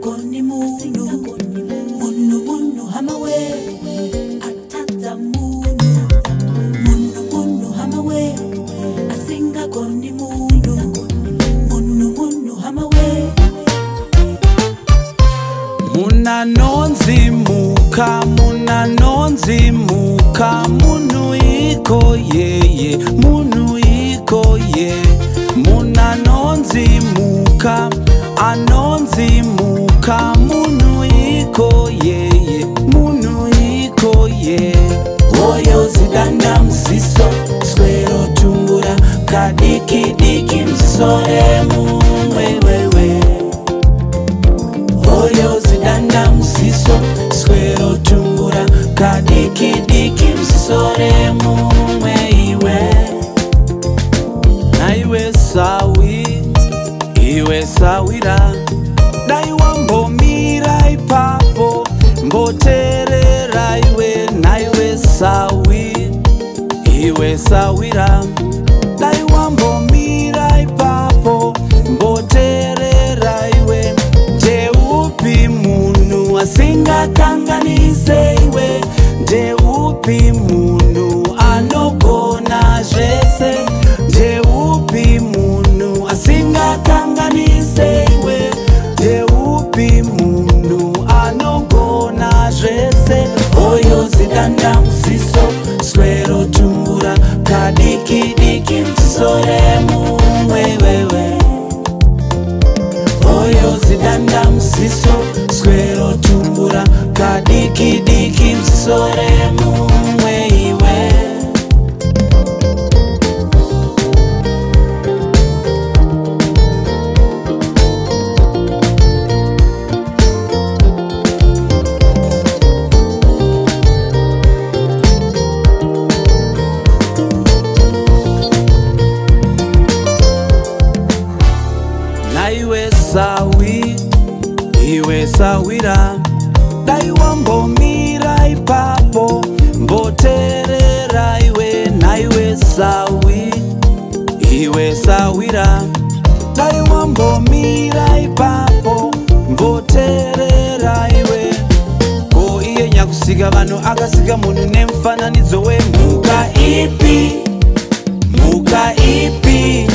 Asingakoni munhu, munhu munhu hamawe. Atadza munhu, munhu munhu hamawe. Asingakoni munhu, munhu munhu hamawe. Munanonzimuka, munanonzimuka, munhu iko yeye, munhu iko ye. Munanonzimuka, anonzimuka, munhu iko yeye, munhu iko ye. Oyo zidanda msiso, swero tumbura, kadiki diki msisore wewe. Oyo zidanda msiso, swero tumbura, kadiki diki msisore iwe. Na iwe sawi, iwe sawira, dai wambomira ipapo, mboterera iwe. Na iwe sawi, iwe sawira, dai wambomira ipapo, mboterera iwe. Ndeupi munhu asingakanganise iwe? Ndeupi munhu anogona zvese? Ndeupi munhu asingakanganise iwe? Ndeupi munhu anogona zvese? Oyo zidanda msiso, swero tumbura, kadiki diki msisore wewe. Oyo zidanda msiso, swero tumbura, kadiki diki msisore iwe. Na iwe sawi, iwe sawira, dai wambomira ipapo, mboterera iwe. Na iwe sawi, iwe sawira, dai wambomira ipapo, mboterera iwe. Ko iye nyakusika vanhu akasika munhu nemufananidzo wemhuka ipi? Mhuka ipi?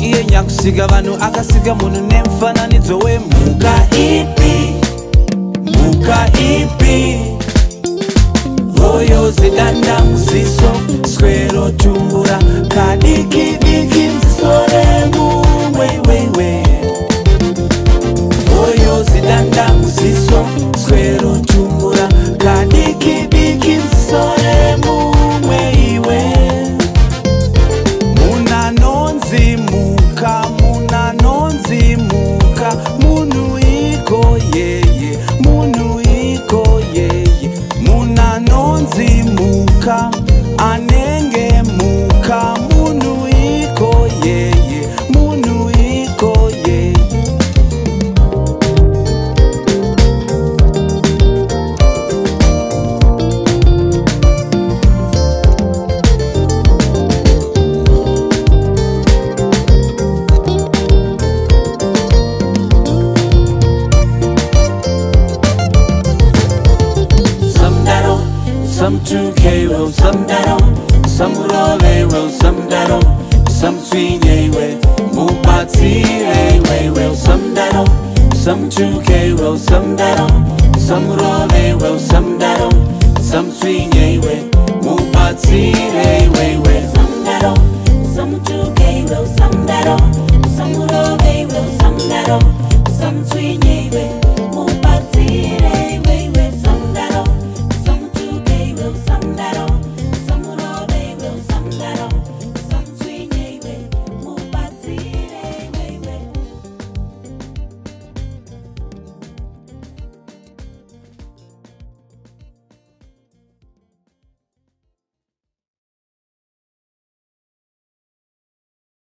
Iye nyakusika vanhu akasika munhu nemufananidzo wemhuka ipi? Mhuka ipi? Oyo zidanda msiso, swero tumbura, kadiki diki msisore wewe. Oyo zidanda msiso, swero tumbura, kadiki diki msisore iwe. Munanonzimuka, munanonzimuka, munhu iko yeye, munhu iko yeye. Munanonzimuka, anenge muka, munhu iko yeye, munhu iko yeye. Some 2K will, some daro, some role will, some daro, some swing way, mupati will, some daro, some 2K will, some daro, some role will, some